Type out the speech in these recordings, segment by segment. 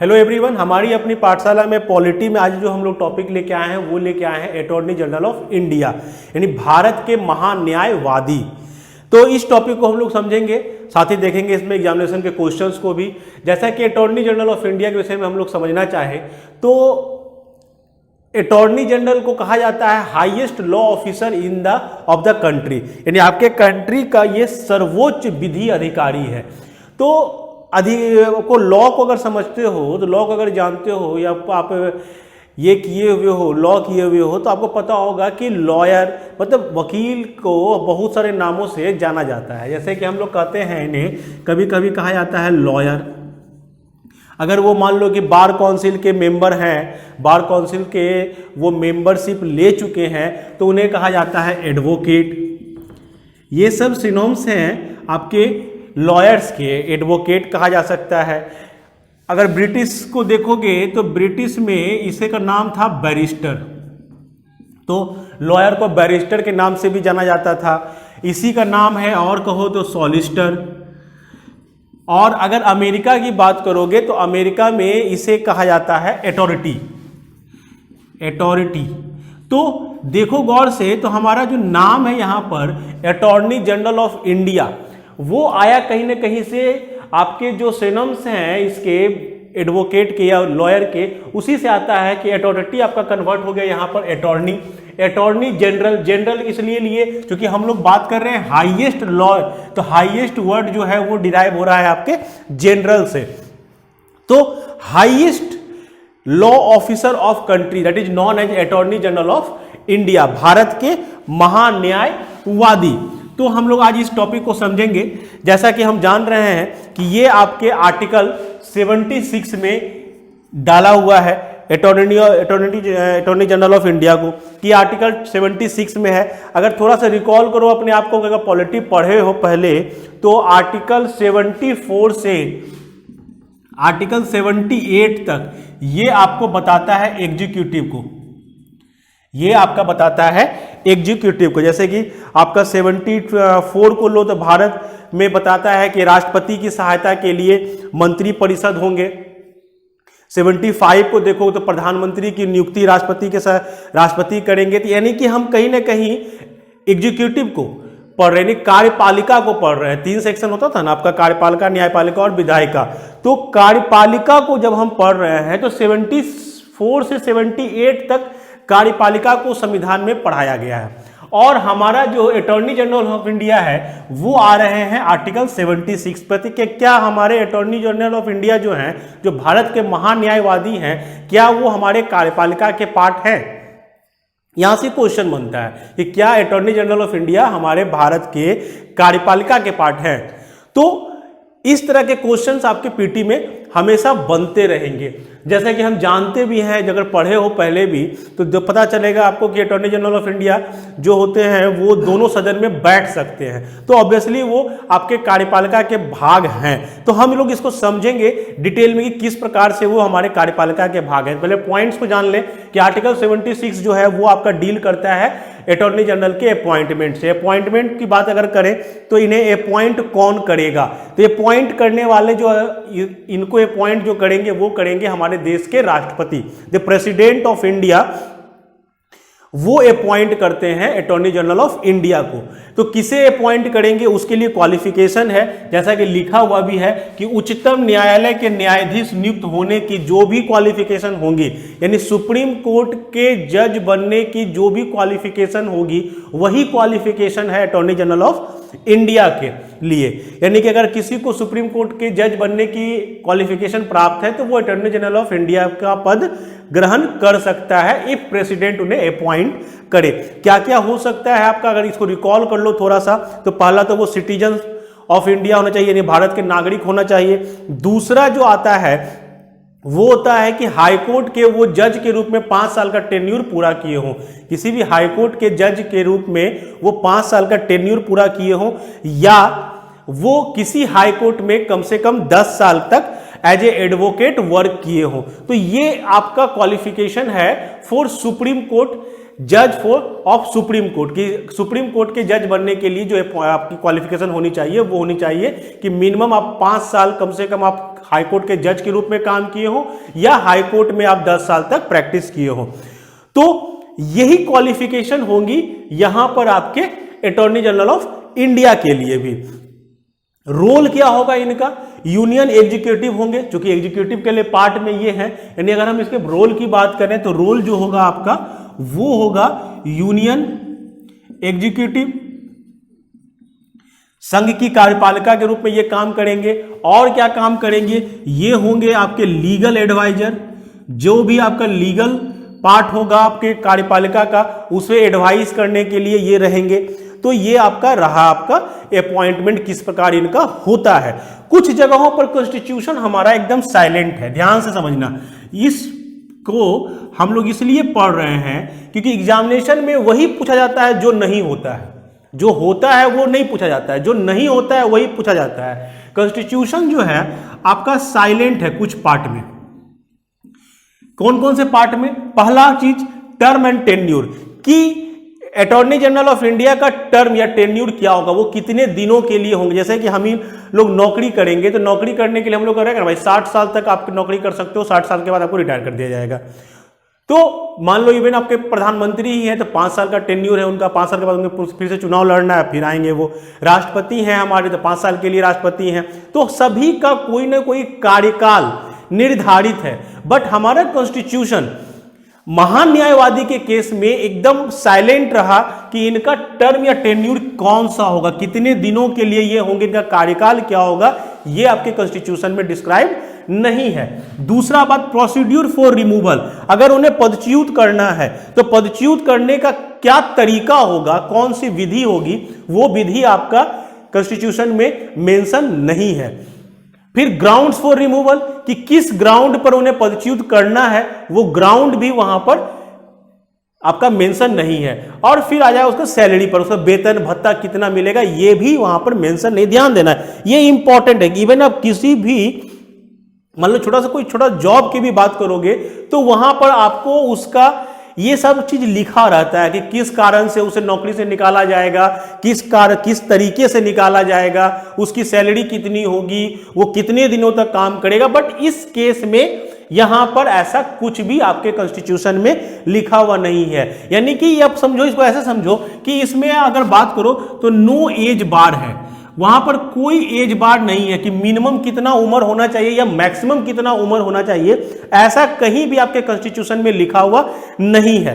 Hello everyone, हमारी अपनी पाठशाला में पॉलिटी में आज जो हम लोग टॉपिक लेके आए हैं वो लेके आए हैं अटॉर्नी जनरल ऑफ इंडिया, यानी भारत के महान्यायवादी। तो इस टॉपिक को हम लोग समझेंगे, साथ ही देखेंगे इसमें एग्जामिनेशन के क्वेश्चंस को भी। जैसा कि अटॉर्नी जनरल ऑफ इंडिया के विषय में हम लोग समझना चाहें तो अटॉर्नी जनरल को कहा जाता है highest law officer in the of the country, यानी आपके कंट्री का ये सर्वोच्च विधि अधिकारी है। तो को लॉ को अगर समझते हो, तो लॉ को अगर जानते हो या आप ये किए हुए हो, लॉ किए हुए हो, तो आपको पता होगा कि लॉयर मतलब वकील को बहुत सारे नामों से जाना जाता है। जैसे कि हम लोग कहते हैं इन्हें कभी कभी कहा जाता है लॉयर। अगर वो मान लो कि बार काउंसिल के मेंबर हैं, बार काउंसिल के वो मेंबरशिप ले चुके हैं, तो उन्हें कहा जाता है एडवोकेट। ये सब सिनोनिम्स हैं आपके लॉयर्स के। एडवोकेट कहा जा सकता है। अगर ब्रिटिश को देखोगे तो ब्रिटिश में इसे का नाम था बैरिस्टर, तो लॉयर को बैरिस्टर के नाम से भी जाना जाता था। इसी का नाम है और कहो तो सॉलिसिटर। और अगर अमेरिका की बात करोगे तो अमेरिका में इसे कहा जाता है अथॉरिटी। अथॉरिटी तो देखो गौर से, तो हमारा जो नाम है यहाँ पर अटॉर्नी जनरल ऑफ इंडिया, वो आया कहीं ना कहीं से आपके जो सिनोनिम्स हैं इसके एडवोकेट के या लॉयर के, उसी से आता है कि अथॉरिटी आपका कन्वर्ट हो गया यहाँ पर अटॉर्नी। अटॉर्नी जनरल, जनरल इसलिए लिए क्योंकि हम लोग बात कर रहे हैं हाईएस्ट लॉ, तो हाईएस्ट वर्ड जो है वो डिराइव हो रहा है आपके जनरल से। तो highest law officer of country that is known as attorney general of India, Bharat के महान्यायवादी। तो हम लोग आज इस टॉपिक को समझेंगे। जैसा कि हम जान रहे हैं कि ये आपके आर्टिकल 76 में डाला हुआ है अटॉर्नी जनरल ऑफ इंडिया को, कि आर्टिकल 76 में है। अगर थोड़ा सा रिकॉल करो अपने आप को, अगर पॉलिटी पढ़े हो पहले, तो आर्टिकल 74 से आर्टिकल 78 तक ये आपको बताता है एग्जीक्यूटिव को, ये आपका बताता है एग्जीक्यूटिव को। जैसे कि आपका 74 को लो तो भारत में बताता है कि राष्ट्रपति की सहायता के लिए मंत्री परिषद होंगे। 75 को देखो तो प्रधानमंत्री की नियुक्ति राष्ट्रपति करेंगे। तो यानी कि हम कहीं ना कहीं एग्जीक्यूटिव को पढ़ रहे, कार्यपालिका को पढ़ रहे हैं। 3 सेक्शन होता था ना आपका, कार्यपालिका, न्यायपालिका और विधायिका। तो कार्यपालिका को जब हम पढ़ रहे हैं तो 74 से 78 तक कार्यपालिका को संविधान में पढ़ाया गया है। और हमारा जो अटॉर्नी जनरल ऑफ इंडिया है वो आ रहे हैं आर्टिकल 76 पर। क्या हमारे अटॉर्नी जनरल ऑफ इंडिया जो हैं, जो भारत के महान्यायवादी हैं, क्या वो हमारे कार्यपालिका के पार्ट हैं? यहां से क्वेश्चन बनता है कि क्या अटॉर्नी जनरल ऑफ इंडिया हमारे भारत के कार्यपालिका के पार्ट हैं? तो इस तरह के क्वेश्चंस आपके पीटी में हमेशा बनते रहेंगे। जैसे कि हम जानते भी हैं, अगर पढ़े हो पहले भी, तो जो पता चलेगा आपको कि अटॉर्नी जनरल ऑफ इंडिया जो होते हैं वो दोनों सदन में बैठ सकते हैं। तो ऑब्वियसली वो आपके कार्यपालिका के भाग हैं। तो हम लोग इसको समझेंगे डिटेल में कि किस प्रकार से वो हमारे कार्यपालिका के भाग हैं। पहले पॉइंट्स को जान लें कि आर्टिकल 76 जो है वो आपका डील करता है अटॉर्नी जनरल के अपॉइंटमेंट से। अपॉइंटमेंट की बात अगर करें तो इन्हें अपॉइंट कौन करेगा? तो अपॉइंट करने वाले जो इनको अपॉइंट जो करेंगे वो करेंगे हमारे देश के राष्ट्रपति, द प्रेसिडेंट ऑफ इंडिया, वो अपॉइंट करते हैं अटॉर्नी जनरल ऑफ इंडिया को। तो किसे अपॉइंट करेंगे उसके लिए क्वालिफिकेशन है, जैसा कि लिखा हुआ भी है कि उच्चतम न्यायालय के न्यायाधीश नियुक्त होने की जो भी क्वालिफिकेशन होंगी, यानी सुप्रीम कोर्ट के जज बनने की जो भी क्वालिफिकेशन होगी, वही क्वालिफिकेशन है अटॉर्नी जनरल ऑफ इंडिया के लिए। यानी कि अगर किसी को सुप्रीम कोर्ट के जज बनने की क्वालिफिकेशन प्राप्त है तो वो अटॉर्नी जनरल ऑफ इंडिया का पद ग्रहण कर सकता है, इफ प्रेसिडेंट उन्हें अपॉइंट करे। क्या क्या हो सकता है आपका, अगर इसको रिकॉल कर लो थोड़ा सा, तो पहला तो वो सिटीजन ऑफ इंडिया होना चाहिए, यानी भारत के नागरिक होना चाहिए। दूसरा जो आता है वो होता है कि हाईकोर्ट के वो जज के रूप में 5 साल का टेन्यूर पूरा किए हों। किसी भी हाईकोर्ट के जज के रूप में वो 5 साल का टेन्यूर पूरा किए हों, या वो किसी हाईकोर्ट में कम से कम 10 साल तक एज ए एडवोकेट वर्क किए हो। तो ये आपका क्वालिफिकेशन है फॉर सुप्रीम कोर्ट जज फॉर ऑफ सुप्रीम कोर्ट की। सुप्रीम कोर्ट के जज बनने के लिए जो आपकी क्वालिफिकेशन होनी चाहिए वो होनी चाहिए कि मिनिमम आप 5 साल कम से कम आप हाई कोर्ट के जज के रूप में काम किए हो या हाई कोर्ट में आप 10 साल तक प्रैक्टिस किए हो। तो यही क्वालिफिकेशन होंगी यहां पर आपके अटॉर्नी जनरल ऑफ इंडिया के लिए भी। रोल क्या होगा इनका, यूनियन एग्जीक्यूटिव होंगे, क्योंकि एग्जीक्यूटिव के लिए पार्ट में ये है, यानी अगर हम इसके रोल की बात करें तो रोल जो होगा आपका वो होगा यूनियन एग्जीक्यूटिव, संघ की कार्यपालिका के रूप में ये काम करेंगे। और क्या काम करेंगे, ये होंगे आपके लीगल एडवाइजर, जो भी आपका लीगल पार्ट होगा आपके कार्यपालिका का उसे एडवाइस करने के लिए ये रहेंगे। तो ये आपका रहा आपका अपॉइंटमेंट किस प्रकार इनका होता है। कुछ जगहों पर कॉन्स्टिट्यूशन हमारा एकदम साइलेंट है, ध्यान से समझना। इसको हम लोग इसलिए पढ़ रहे हैं क्योंकि एग्जामिनेशन में वही पूछा जाता है जो नहीं होता है, जो होता है वो नहीं पूछा जाता है, जो नहीं होता है वही पूछा जाता है। कॉन्स्टिट्यूशन जो है आपका साइलेंट है कुछ पार्ट में। कौन कौन से पार्ट में, पहला चीज टर्म एंड टेन्यूर, कि अटॉर्नी जनरल ऑफ इंडिया का टर्म या टेन्यूर क्या होगा, वो कितने दिनों के लिए होंगे। जैसे कि हम ही लोग नौकरी करेंगे तो नौकरी करने के लिए हम लोग करेंगे भाई 60 साल तक आप नौकरी कर सकते हो, 60 साल के बाद आपको रिटायर कर दिया जाएगा। तो मान लो इवन आपके प्रधानमंत्री ही हैं तो 5 साल का टेन्यूर है उनका, 5 साल के बाद उनको फिर से चुनाव लड़ना है, फिर आएंगे वो। राष्ट्रपति हैं हमारे तो 5 साल के लिए राष्ट्रपति हैं। तो सभी का कोई ना कोई कार्यकाल निर्धारित है। बट हमारा कॉन्स्टिट्यूशन महान न्यायवादी के केस में एकदम साइलेंट रहा कि इनका टर्म या टेन्यूर कौन सा होगा, कितने दिनों के लिए ये होंगे, इनका कार्यकाल क्या होगा, ये आपके कॉन्स्टिट्यूशन में डिस्क्राइब नहीं है। दूसरा बात, प्रोसीड्यूर फॉर रिमूवल, अगर उन्हें पदच्युत करना है तो पदच्युत करने का क्या तरीका होगा, कौन सी विधि होगी, वो विधि आपका कॉन्स्टिट्यूशन में मेंशन नहीं है। फिर ग्राउंड्स फॉर रिमूवल, कि किस ग्राउंड पर उन्हें पदच्युत करना है, वो ग्राउंड भी वहां पर आपका मेंशन नहीं है। और फिर आ जाए उसका सैलरी पर, उसका वेतन भत्ता कितना मिलेगा, ये भी वहां पर मेंशन नहीं। ध्यान देना है, ये इंपॉर्टेंट है कि इवन आप किसी भी मान लो छोटा जॉब की भी बात करोगे तो वहां पर आपको उसका ये सब चीज लिखा रहता है कि किस कारण से उसे नौकरी से निकाला जाएगा, किस तरीके से निकाला जाएगा, उसकी सैलरी कितनी होगी, वो कितने दिनों तक काम करेगा। बट इस केस में यहां पर ऐसा कुछ भी आपके कॉन्स्टिट्यूशन में लिखा हुआ नहीं है। यानी कि आप समझो, इसको ऐसे समझो कि इसमें अगर बात करो तो नो एज बार है, वहां पर कोई एज बार नहीं है कि मिनिमम कितना उम्र होना चाहिए या मैक्सिमम कितना उम्र होना चाहिए, ऐसा कहीं भी आपके कॉन्स्टिट्यूशन में लिखा हुआ नहीं है।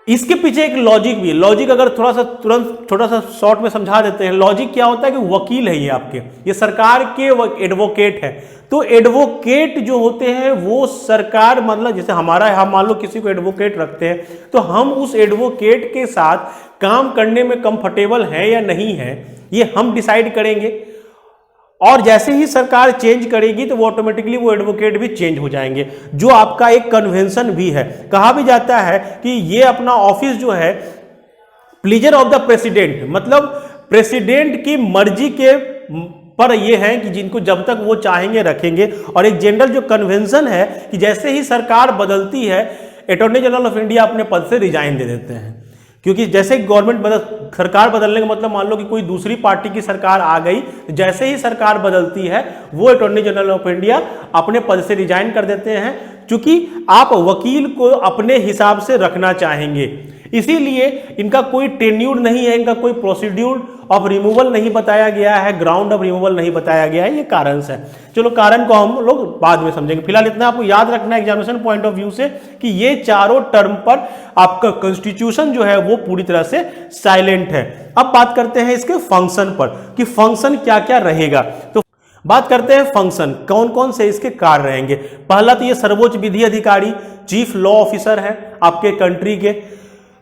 इसके पीछे एक लॉजिक भी है। लॉजिक अगर तुरंत छोटा सा शॉर्ट में समझा देते हैं, लॉजिक क्या होता है कि वकील है ये आपके, ये सरकार के एडवोकेट है। तो एडवोकेट जो होते हैं वो सरकार, मतलब जैसे हमारा, हम मान लो किसी को एडवोकेट रखते हैं तो हम उस एडवोकेट के साथ काम करने में कंफर्टेबल है या नहीं है, ये हम डिसाइड करेंगे। और जैसे ही सरकार चेंज करेगी तो वो ऑटोमेटिकली वो एडवोकेट भी चेंज हो जाएंगे, जो आपका एक कन्वेंशन भी है। कहा भी जाता है कि ये अपना ऑफिस जो है प्लीजर ऑफ द प्रेसिडेंट, मतलब प्रेसिडेंट की मर्जी के पर ये है कि जिनको जब तक वो चाहेंगे रखेंगे। और एक जनरल जो कन्वेंशन है कि जैसे ही सरकार बदलती है अटॉर्नी जनरल ऑफ इंडिया अपने पद से रिजाइन दे देते हैं, क्योंकि जैसे सरकार बदलने का मतलब मान लो कि कोई दूसरी पार्टी की सरकार आ गई, जैसे ही सरकार बदलती है वो अटॉर्नी जनरल ऑफ इंडिया अपने पद से रिजाइन कर देते हैं, क्योंकि आप वकील को अपने हिसाब से रखना चाहेंगे। इसीलिए इनका कोई टेन्यूर नहीं है, इनका कोई प्रोसीड्यूर ऑफ रिमूवल नहीं बताया गया है, ग्राउंड ऑफ रिमूवल नहीं बताया गया है, ये कारण है। चलो कारण को हम लोग बाद में समझेंगे, फिलहाल इतना आपको याद रखना है एग्जामिनेशन पॉइंट ऑफ व्यू से कि ये चारों टर्म पर आपका कॉन्स्टिट्यूशन जो है वो पूरी तरह से साइलेंट है। अब बात करते हैं इसके फंक्शन पर कि फंक्शन क्या क्या रहेगा। तो बात करते हैं फंक्शन, कौन कौन से इसके कार्य रहेंगे। पहला तो ये सर्वोच्च विधि अधिकारी, चीफ लॉ ऑफिसर है आपके कंट्री के,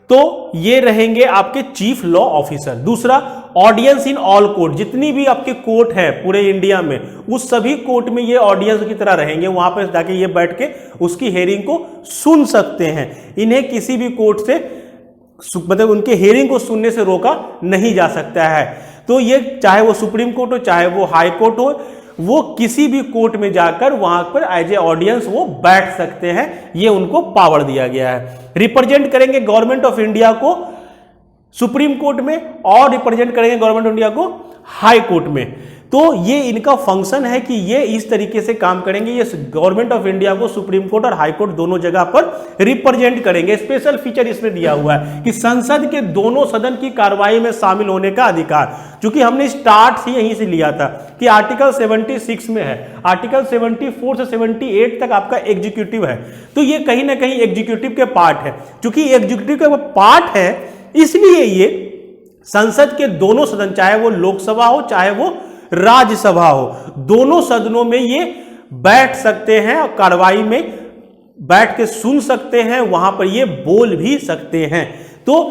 तो ये रहेंगे आपके चीफ लॉ ऑफिसर। दूसरा, ऑडियंस इन ऑल कोर्ट, जितनी भी आपके कोर्ट है पूरे इंडिया में उस सभी कोर्ट में ये ऑडियंस की तरह रहेंगे, वहां पर जाके ये बैठ के उसकी हेयरिंग को सुन सकते हैं। इन्हें किसी भी कोर्ट से मतलब उनके हेयरिंग को सुनने से रोका नहीं जा सकता है। तो ये चाहे वो सुप्रीम कोर्ट हो चाहे वो हाई कोर्ट हो, वो किसी भी कोर्ट में जाकर वहां पर एज ए ऑडियंस वो बैठ सकते हैं, ये उनको पावर दिया गया है। रिप्रेजेंट करेंगे गवर्नमेंट ऑफ इंडिया को सुप्रीम कोर्ट में और रिप्रेजेंट करेंगे गवर्नमेंट ऑफ इंडिया को हाई कोर्ट में। तो ये इनका फंक्शन है कि ये इस तरीके से काम करेंगे, ये गवर्नमेंट ऑफ इंडिया को सुप्रीम कोर्ट और हाई कोर्ट दोनों जगह पर रिप्रेजेंट करेंगे। स्पेशल फीचर इसमें दिया हुआ है कि संसद के दोनों सदन की कार्रवाई में शामिल होने का अधिकार, क्योंकि हमने स्टार्ट ही यहीं से लिया था कि आर्टिकल 76 में है, आर्टिकल 74 से 78 तक आपका एग्जीक्यूटिव है, तो ये कहीं ना कहीं एग्जीक्यूटिव के पार्ट है। क्योंकि एग्जीक्यूटिव के पार्ट है इसलिए ये संसद के दोनों सदन, चाहे वो लोकसभा हो चाहे वो राज्यसभा हो, दोनों सदनों में ये बैठ सकते हैं और कार्रवाई में बैठ के सुन सकते हैं, वहां पर ये बोल भी सकते हैं। तो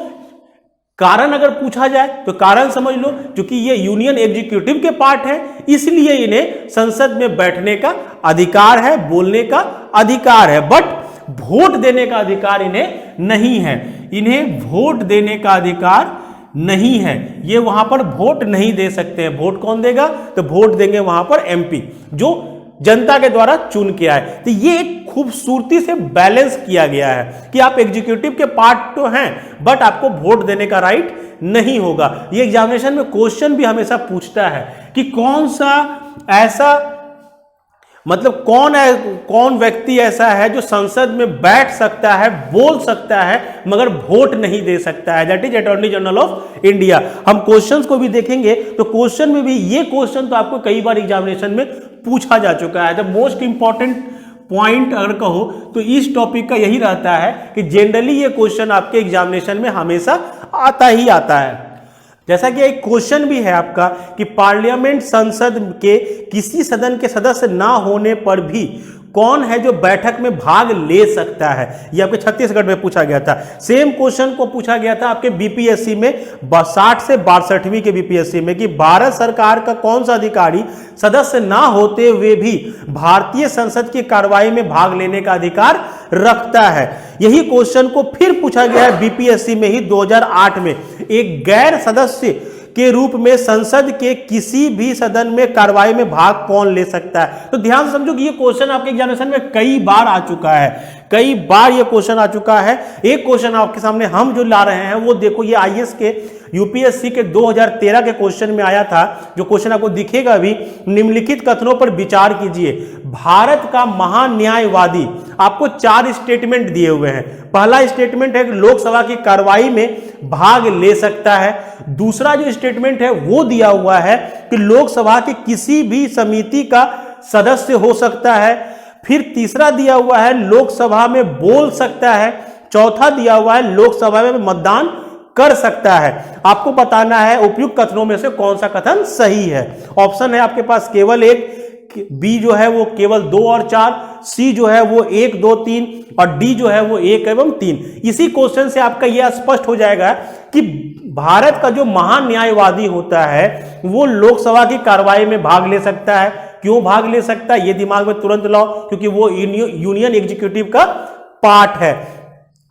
कारण अगर पूछा जाए तो कारण समझ लो, क्योंकि ये यूनियन एग्जीक्यूटिव के पार्ट है इसलिए इन्हें संसद में बैठने का अधिकार है, बोलने का अधिकार है, बट वोट देने का अधिकार इन्हें नहीं है। इन्हें वोट देने का अधिकार नहीं है, ये वहां पर वोट नहीं दे सकते हैं। वोट कौन देगा? तो वोट देंगे वहां पर एमपी, जो जनता के द्वारा चुन के आए। तो ये एक खूबसूरती से बैलेंस किया गया है कि आप एग्जीक्यूटिव के पार्ट तो हैं बट आपको वोट देने का राइट नहीं होगा। ये एग्जामिनेशन में क्वेश्चन भी हमेशा पूछता है कि कौन सा ऐसा, मतलब कौन व्यक्ति ऐसा है जो संसद में बैठ सकता है, बोल सकता है मगर वोट नहीं दे सकता है। That is attorney general of India. हम क्वेश्चंस को भी देखेंगे तो क्वेश्चन में भी ये क्वेश्चन तो आपको कई बार एग्जामिनेशन में पूछा जा चुका है। द मोस्ट इंपॉर्टेंट पॉइंट अगर कहो तो इस टॉपिक का यही रहता है कि जनरली ये क्वेश्चन आपके एग्जामिनेशन में हमेशा आता ही आता है। जैसा कि एक क्वेश्चन भी है आपका कि पार्लियामेंट संसद के किसी सदन के सदस्य ना होने पर भी कौन है जो बैठक में भाग ले सकता है, ये आपके छत्तीसगढ़ में पूछा गया था। सेम क्वेश्चन को पूछा गया था आपके बीपीएससी में 60 से 62वीं के बीपीएससी में कि भारत सरकार का कौन सा अधिकारी सदस्य ना होते हुए भी भारतीय संसद की कार्रवाई में भाग लेने का अधिकार रखता है। यही क्वेश्चन को फिर पूछा गया है बीपीएससी में ही 2008 में, एक गैर सदस्य के रूप में संसद के किसी भी सदन में कार्रवाई में भाग कौन ले सकता है। तो ध्यान से समझो कि ये क्वेश्चन आपके एग्जामिनेशन में कई बार आ चुका है, कई बार ये क्वेश्चन आ चुका है। एक क्वेश्चन आपके सामने हम जो ला रहे हैं वो देखो, ये आईएएस के यूपीएससी के 2013 के क्वेश्चन में आया था, जो क्वेश्चन आपको दिखेगा भी। निम्नलिखित कथनों पर विचार कीजिए। भारत का महान्यायवादी, आपको 4 स्टेटमेंट दिए हुए हैं। पहला स्टेटमेंट है कि लोकसभा की कार्रवाई में भाग ले सकता है। दूसरा जो स्टेटमेंट है वो दिया हुआ है कि लोकसभा की किसी भी समिति का सदस्य हो सकता है। फिर तीसरा दिया हुआ है लोकसभा में बोल सकता है। चौथा दिया हुआ है लोकसभा में मतदान कर सकता है। आपको बताना है उपयुक्त कथनों में से कौन सा कथन सही है। ऑप्शन है आपके पास केवल एक, बी जो है वो केवल 2 और 4, सी जो है वो 1, 2, 3 और डी जो है वो 1 एवं 3। इसी क्वेश्चन से आपका यह स्पष्ट हो जाएगा कि भारत का जो महान्यायवादी होता है वो लोकसभा की कार्रवाई में भाग ले सकता है। क्यों भाग ले सकता है ये दिमाग में तुरंत लाओ, क्योंकि वो यूनियन एग्जीक्यूटिव का पार्ट है।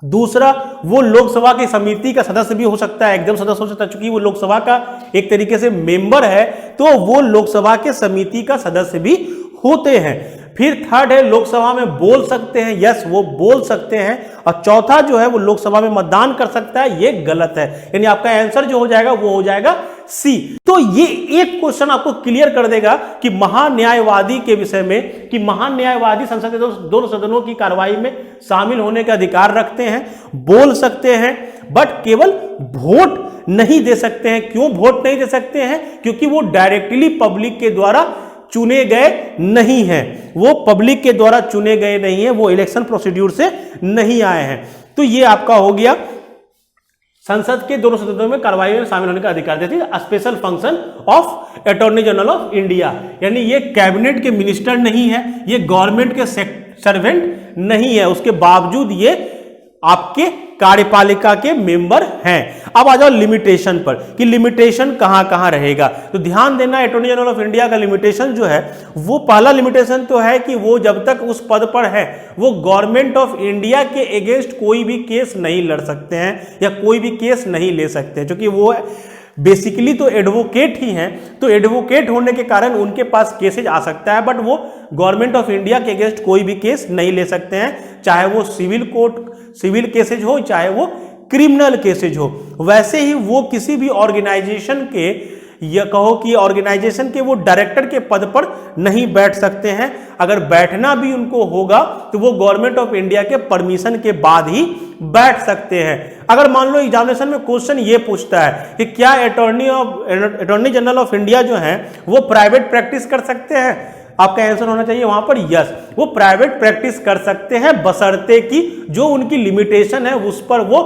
दूसरा, वो लोकसभा की समिति का सदस्य भी हो सकता है, एकदम सदस्य हो सकता है, क्योंकि वो लोकसभा का एक तरीके से मेंबर है, तो वो लोकसभा के समिति का सदस्य भी होते हैं। फिर थर्ड है लोकसभा में बोल सकते हैं, यस वो बोल सकते हैं। और चौथा जो है वो लोकसभा में मतदान कर सकता है, ये गलत है। यानी आपका आंसर जो हो जाएगा वो हो जाएगा सी। तो ये एक क्वेश्चन आपको क्लियर कर देगा कि महान्यायवादी के विषय में, कि महान्यायवादी संसद के दोनों सदनों की कार्रवाई में शामिल होने का अधिकार रखते हैं, बोल सकते हैं, बट केवल वोट नहीं दे सकते हैं। क्यों वोट नहीं दे सकते हैं? क्योंकि वो डायरेक्टली पब्लिक के द्वारा चुने गए नहीं हैं, वो पब्लिक के द्वारा चुने गए नहीं हैं, वो इलेक्शन प्रोसीड्यूर से नहीं आए हैं। तो ये आपका हो गया संसद के दोनों सदनों में कार्रवाई में शामिल होने का अधिकार देती है। Special function of attorney general of India, यानी ये कैबिनेट के मिनिस्टर नहीं है, ये गवर्नमेंट के सर्वेंट नहीं है, उसके बावजूद ये आपके कार्यपालिका के मेंबर हैं। अब आ जाओ लिमिटेशन पर कि लिमिटेशन कहां कहां रहेगा। तो ध्यान देना, अटॉर्नी जनरल ऑफ इंडिया का लिमिटेशन जो है वो पहला लिमिटेशन तो है कि वो जब तक उस पद पर है वो गवर्नमेंट ऑफ इंडिया के अगेंस्ट कोई भी केस नहीं लड़ सकते हैं या कोई भी केस नहीं ले सकते हैं, क्योंकि वो बेसिकली तो एडवोकेट ही हैं। तो एडवोकेट होने के कारण उनके पास केसेज आ सकता है, बट वो गवर्नमेंट ऑफ इंडिया के अगेंस्ट कोई भी केस नहीं ले सकते हैं, चाहे वो सिविल कोर्ट सिविल केसेज हो चाहे वो क्रिमिनल केसेज हो। वैसे ही वो किसी भी ऑर्गेनाइजेशन के, या कहो कि ऑर्गेनाइजेशन के वो डायरेक्टर के पद पर नहीं बैठ सकते हैं। अगर बैठना भी उनको होगा तो वो गवर्नमेंट ऑफ इंडिया के परमिशन के बाद ही बैठ सकते हैं। अगर मान लो एग्जामिनेशन में क्वेश्चन ये पूछता है कि क्या अटॉर्नी जनरल ऑफ इंडिया जो है वो प्राइवेट प्रैक्टिस कर सकते हैं, आपका आंसर होना चाहिए वहां पर यस, वो प्राइवेट प्रैक्टिस कर सकते हैं, बशर्ते कि जो उनकी लिमिटेशन है उस पर वो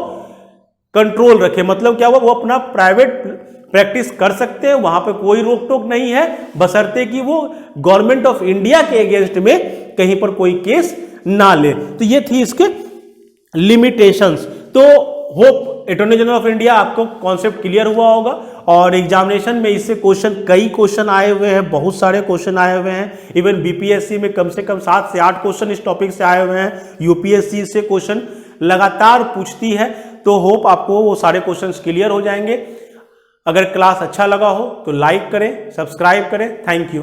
कंट्रोल रखे। मतलब क्या हुआ, वो अपना प्राइवेट प्रैक्टिस कर सकते हैं, वहां पे कोई रोक टोक नहीं है, बशर्ते कि वो गवर्नमेंट ऑफ इंडिया के अगेंस्ट में कहीं पर कोई केस ना ले। तो ये थी इसके लिमिटेशंस। तो hope attorney general of India आपको कॉन्सेप्ट क्लियर हुआ होगा। और एग्जामिनेशन में इससे कई क्वेश्चन आए हुए हैं, बहुत सारे क्वेश्चन आए हुए हैं। इवन बीपीएससी में कम से कम 7 से 8 क्वेश्चन इस टॉपिक से आए हुए हैं। यूपीएससी से क्वेश्चन लगातार पूछती है। तो होप आपको वो सारे क्वेश्चंस क्लियर हो जाएंगे। अगर क्लास अच्छा लगा हो तो लाइक करें, सब्सक्राइब करें। Thank you.